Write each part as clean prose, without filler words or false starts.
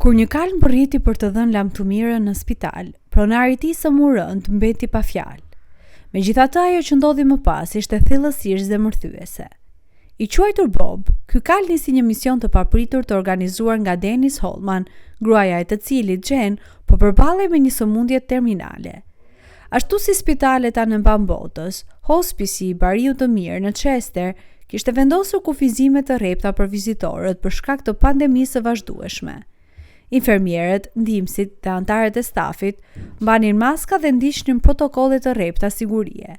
Kur një kalm përriti për të dhënë lam të mirën në spital, pronari i tij së mu rënd mbeti pa fjalë. Megjithatë, ajo që ndodhi më pas ishte thellësisht zemërthyese. I quajtur Bob, ky kalm nisi një mision të papritur të organizuar nga Dennis Holman, gruaja e të cilit, Jen, po përballej me një sëmundje terminale. Ashtu si spitalet anë mban botës, hospici i Bariu të Mirë në Chester kishte vendosur kufizime të rrepta për vizitorët për shkak të pandemisë së vazhdueshme. Infermierët, ndihmësit dhe anëtarët e stafit mbanin maska dhe ndiqnin protokolle të rrepta sigurie.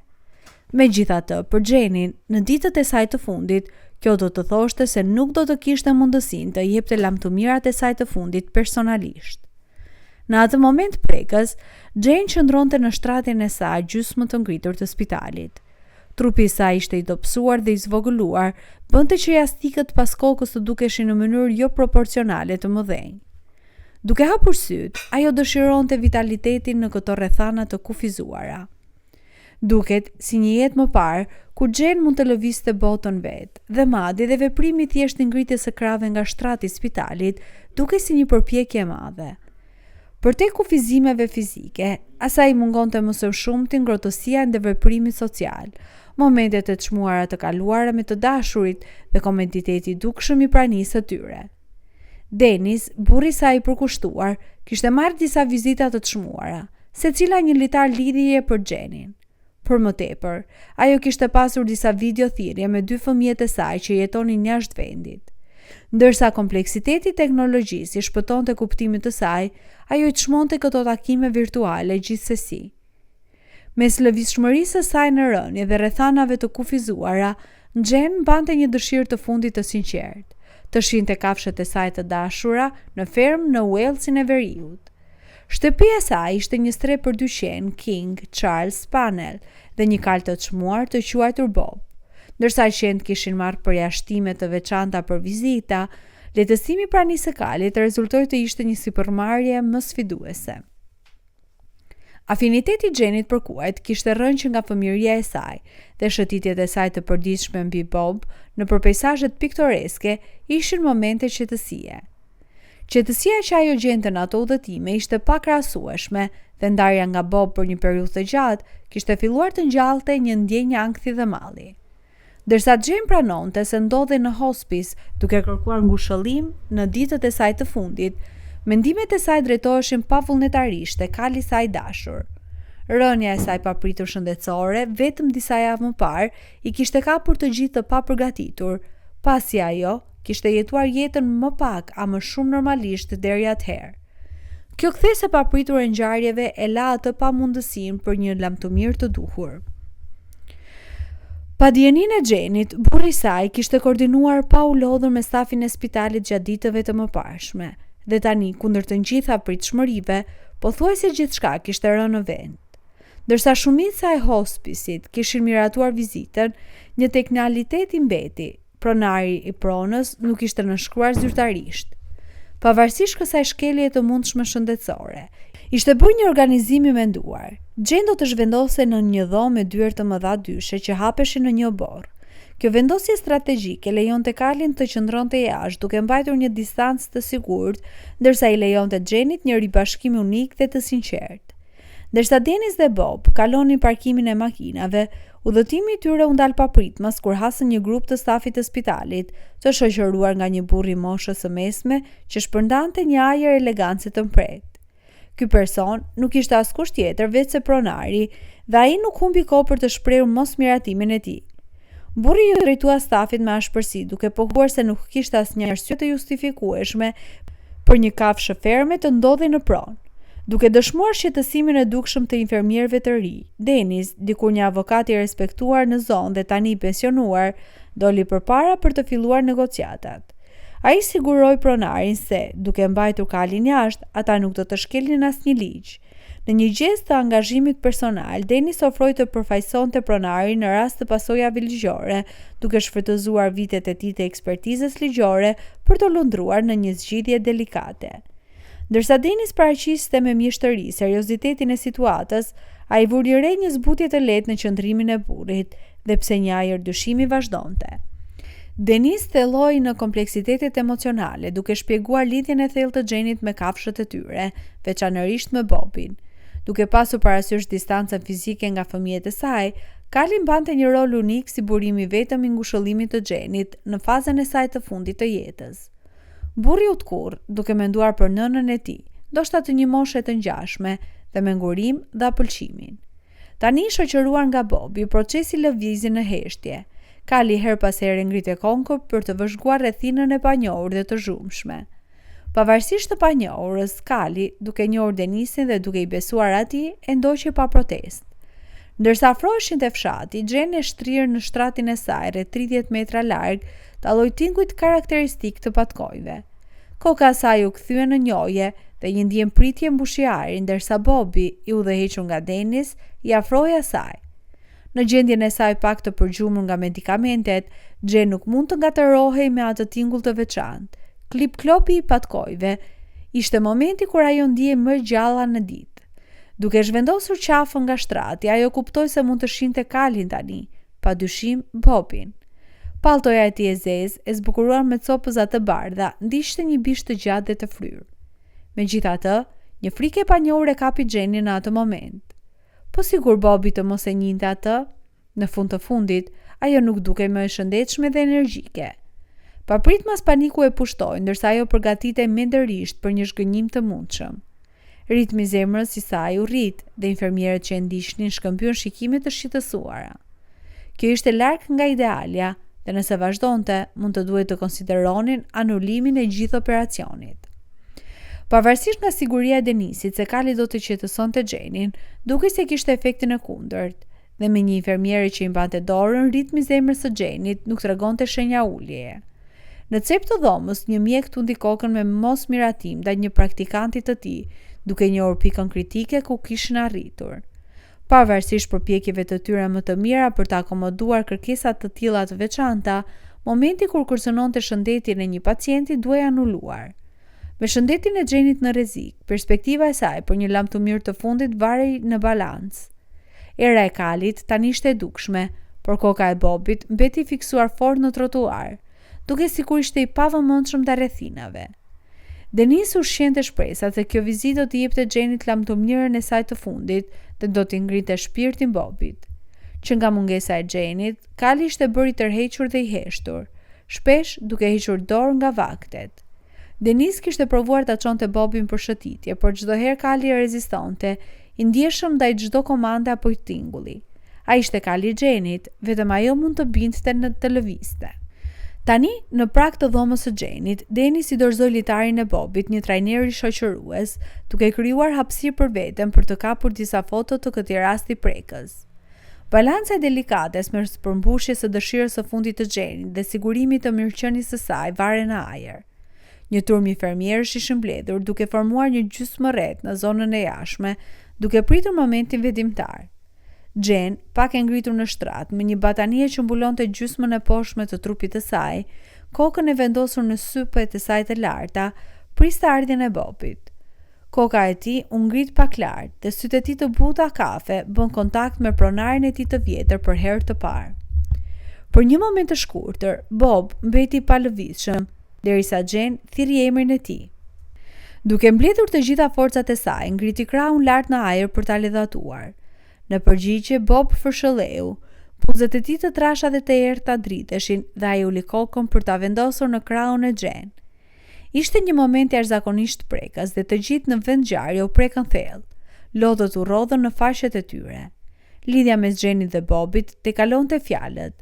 Megjithatë, për Jenin, në ditët e saj të fundit, kjo do të thoshte se nuk do të kishte mundësinë të jepte lamtumirat e saj të fundit personalisht. Në atë moment prekës, Jane qëndronte në shtratin e saj gjysmë të ngritur të spitalit. Trupi i saj ishte i dobësuar dhe i zvogëluar, bënte që jastikët pas kokës të dukeshin në mënyrë jo proporcionale të mëdhenj. Duke hapur syt, ajo dëshironte vitalitetin në këto rrethana të kufizuara. Duket si një jetë më parë, ku Jane mund të lëvizte botën vet, dhe madje dhe veprimi thjesht i ngritjes së krave nga shtrati i spitalit, dukej si një përpjekje e madhe. Përtej kufizimeve fizike, asaj mungonte më së shumti ngrohtësia ndër veprimin social, momentet e çmuara të kaluara me të dashurit dhe komoditeti i dukshëm i pranisë së tyre. Dennis, burri i saj i përkushtuar, kishte marrë disa vizita të çmuara, secila një litar lidhje për Jenin. Për më tepër, ajo kishte pasur disa video thirrje me 2 fëmijët e saj që jetonin jashtë vendit. Ndërsa kompleksiteti i teknologjisë i shpëtonte kuptimin të saj, ajo i çmonte këto takime virtuale gjithsesi. Mes lëvizshmërisë së saj në rënje dhe rrethanave të kufizuara, Jen mbante një dëshirë të fundit të sinqertë, të shinte kafshët e saj të dashura në fermë në Walesin e Veriut. Shtëpia e saj ishte një strep për 2 qenë, King, Charles, Spaniel dhe një kal të çmuar të quajtur Bob. Ndërsa qenë kishin marrë përjashtime të veçanta për vizita, letësimi pranisë së kalit rezultoi të ishte një sipërmarrje më sfiduese. Afiniteti i Jenit për kuajt kishte rënë që nga fëmijëria e saj dhe shëtitjet e saj të përditshme mbi Bob në peisazhet piktoreske ishin momente qetësie. Qetësia që ajo gjente në ato udhëtime ishte pakrahasueshme dhe ndarja nga Bob për një periudhë të gjatë kishte filluar të ngjallte një ndjenjë ankthi dhe malli. Ndërsa Jane pranonte se ndodhej në hospice duke kërkuar ngushëllim në ditët e saj të fundit, mendimet e saj drejtoheshin pavullnetarisht te kali i saj dashur. Rënja e saj papritur shëndetësore vetëm disa javë më parë i kishte kapur të gjithë të papërgatitur, pasi ajo kishte jetuar jetën më pak a më shumë normalisht deri atëherë. Kjo kthesë e papritur e ngjarjeve e la atë pa mundësinë për një lamtumir të duhur. Pa dijenin e Jenit, burri i saj kishte koordinuar pa u lodhur me stafin e spitalit gjatë ditëve të mëparshme, dhe tani, kundër të gjitha pritshmërive, pothuajse gjithçka kishte rënë në vend. Ndërsa shumica e hospicit kishin miratuar vizitën, një teknikalitet i mbeti. Pronari i pronës nuk ishte nënshkruar zyrtarisht. Pavarësisht kësaj shkelje të mundshme shëndetësore, ishte bërë një organizim i menduar. Jane do të zhvendosej në një dhomë me dyer të mëdha dyshe që hapeshin në një oborr. Kjo vendosje strategjike lejonte Karlin të qëndronte jashtë duke mbajtur një distancë të sigurt, ndërsa i lejonte Jenit një ribashkim unik dhe të sinqert. Ndërsa Dennis dhe Bob kalonin parkimin e makinave, udhëtimi i tyre u ndal papritmas kur hasën një grup të stafit të spitalit, të shoqëruar nga një burr i moshës së mesme që shpërndante një ajër elegancë të mpret. Ky person nuk ishte askush tjetër veç se pronari, dhe ai nuk humbi kohë për të shprehur mosmiratimin e tij. Burri ju drejtua stafit me ashpërsi, duke pohuar se nuk kishte asnjë arsye të justifikueshme për një kafshë ferme të ndodhej në pronë. Duke dëshmuar shqetësimin e dukshëm të infermierëve të ri, Dennis, dikur një avokat i respektuar në zonë dhe tani i pensionuar, doli përpara për të filluar negociatat. Ai siguroi pronarin se, duke mbajtur kalin jashtë, ata nuk do të shkelnin asnjë ligj. Në një gest të angazhimit personal, Dennis ofroi të përfaqësonte pronarin në rast të pasojave ligjore, duke shfrytëzuar vitet e tij të ekspertizës ligjore për të lundruar në një zgjidhje delikate. Ndërsa Dennis paraqiste me mjeshtëri seriozitetin e situatës, ai vuri re një zbutje të lehtë në qëndrimin e burrit, dhe pse një ajër dyshimi vazhdonte. Denis thelloi në kompleksitetet emocionale, duke shpjeguar lidhjen e thellë të Jenit me kafshët e tyre, veçanërisht me Bobin. Duke pasur parasysh distancën fizike nga fëmijët e saj, Kali mbante një rol unik si burimi vetëm i ngushëllimit të Jenit në fazën e saj të fundit të jetës. Burri u tkurr, duke menduar për nënën e tij, ndoshta të një moshe të ngjashme, dhe me ngurim dhe apëlqimin. Tani shoqëruar nga Bobi, procesi lëvizi në heshtje. Kali her pas here ngrite konkë për të vëzhguar rrethinën e panjohur dhe të zhurmshme. Pavarësisht të panjohurës, Kali, duke njohur Denisin dhe duke i besuar atij, e ndoqi pa protestë. Ndërsa afroheshin te fshati, Jen e shtrirë në shtratin e saj rreth 30 metra larg, talloi tinguit karakteristik të patkojve. Koka e saj u kthye në njohje dhe një ndjem pritje mbushi ajrin, ndërsa Bobi, i udhëhequr nga Denis, i afrohej asaj. Në gjendjen e saj pak të përgjumur nga medikamentet, Jen nuk mund të ngatërohej me atë tingull të veçantë. Klip-klopi i patkojve ishte momenti kur ajo ndihej më gjalla në ditë. Duke zhvendosur qafën nga shtrati, ajo kuptoi se mund të shinte Kalin tani, padyshim Bobin. Palltoja e tij e zezë, e zbukuruar me copëza të bardha, ndiqte një bishtë të gjatë dhe të fryrë. Megjithatë, një frikë e panjohur e kapi Jenin në atë moment. Po sigur Bobi të mos e njinte atë, në fund të fundit, ajo nuk dukej më e shëndetshme dhe energjike. Papritmas paniku e pushtoi, ndërsa ajo përgatitej mendërisht për një zhgënjim të mundshëm. Ritmi i zemrës i saj u rrit dhe infermierët që e ndiqnin shkëmbyen shikime të shqetësuara. Kjo ishte larg nga idealja dhe nëse vazhdonte, mund të duhej të konsideronin anulimin e gjithë operacionit. Pavarësisht nga siguria e Denisit se Kali do të qetësonte Jenin, dukej se kishte efektin e kundërt, dhe me një infermiere që i mbante dorën, ritmi i zemrës së Jenit nuk tregonte shenja uljeje. Në cep të dhomës, një mjek tundi kokën me mos miratim ndaj një praktikanti të tij, duke njohur pikën kritike ku kishin arritur. Pavarësisht përpjekjeve të tyre më të mira për të akomoduar kërkesat të tilla të veçanta, momenti kur kërcënonte shëndetin e një pacienti duhej anuluar. Me shëndetin e Jenit në rrezik, perspektiva e saj për një lamtumir të fundit varrej në balancë. Era e Kalit tani ishte e dukshme, por koka e Bobit mbeti fiksuar fort në trotuar, duke sikur ishte i pavëmendshëm ndaj rrethinave. Denis u shqente shpresat se kjo vizitë do t'i jepte Jenit lamtumirën e saj të fundit dhe do t'i ngrinte shpirtin Bobit. Që nga mungesa e Jenit, Kali ishte bërë i tërhequr dhe i heshtur, shpesh duke hequr dorë nga vaktet. Denis kishte provuar ta çonte Bobin për shëtitje, por çdo herë Kali rezistonte, i ndjeshëm ndaj çdo komande apo i tingulli. Ai ishte Kali i Jenit, vetëm ajo mund të binte në të lëvizte. Tani, në prag të dhomës së Jenit, Denis i dorëzoi litarin e Bobit, një trajner i shoqërues, duke krijuar hapësirë për veten për të kapur disa foto të këtij rasti prekës. Balanca e delikates mes përmbushjes së dëshirës së fundit të Jenit dhe sigurimit të mirëqenies së saj varen në ajër. Një turm infermierësh ishin mbledhur duke formuar një gjysmërreth në zonën e jashtme, duke pritur momentin vendimtar. Jen, pak e ngritur në shtrat, me një batanie që mbulonte gjysmën e poshtme të trupit të saj, kokën e vendosur në sypet e saj të larta, priste ardhjen e Bobit. Koka e tij u ngrit pak lart dhe sytë e tij të buta kafe bën kontakt me pronarin e tij të vjetër për herë të parë. Për një moment të shkurtër, Bob mbeti pa lëvizshëm, derisa Jen thirrri emrin e tij. Duke mbledhur të gjitha forcat e saj, ngriti krahun lart në ajër për ta ledhatuar. Në përgjigje, Bob fërshëlleu, puzët e tij të trasha dhe të errta driteshin dhe ai uli kokën për ta vendosur në krahun e Jen. Ishte një moment jashtëzakonisht prekës dhe të gjithë në vendngjarje u prekën thellë. Lodhët u rodhën në faqet e tyre. Lidhja mes Jenit dhe Bobit tekalonte fjalët.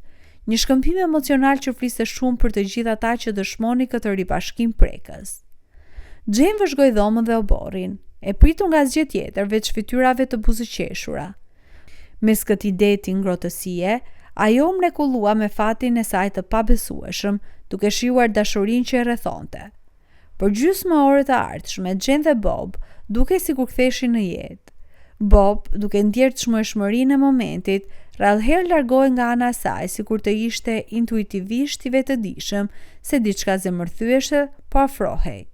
Një shkëmbim emocional që fliste shumë për të gjithë ata që dëshmoni këtë ribashkim prekës. Jen vëzhgoi dhomën dhe oborrin, e pritur nga asgjë tjetër veç fytyrave të buzëqeshura. Mes këtij deti ngrohtësie, ajo mrekullua me fatin e saj të pabesueshëm, duke shijuar dashurinë që e rrethonte. Për gjysmë ore të ardhshme, Jen dhe Bob dukej sikur ktheheshin në jetë. Bob, duke ndjerë çmueshmërinë e momentit, rrallëherë largohej nga ana e saj, sikur të ishte intuitivisht i vetëdijshëm se diçka zemërthyeshe po afrohej.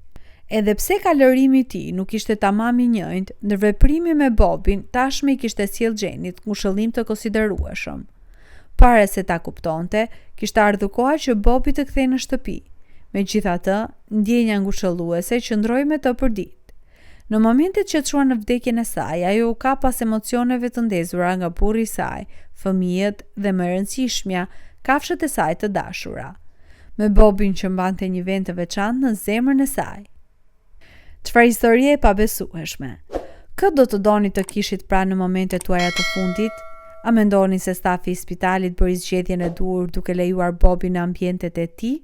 Edhe pse kalorimi i tij nuk ishte tamam i njëjtë, ndërveprimi me Bobin tashmë i kishte sjellë Jenit ngushëllim të konsiderueshëm. Pare se ta kuptonte, kishte ardhur koha që Bobi të kthej në shtëpi. Megjithatë, ndjenja ngushëlluese qëndroi me të për ditë. Në momentet që çuan në vdekjen e saj, ajo u ka pas emocioneve të ndezura nga burri i saj, fëmijët dhe më e rëndësishmja, kafshët e saj të dashura. Me Bobin që mbante një vend të veçantë në zemrën e saj. Çfarë historie e pabesueshme. Kë do të doni të kishit pranë në momentet tuaja të fundit? A mendoni se stafi i spitalit bëri zgjedhjen e duhur duke lejuar Bobin në ambientet e tij?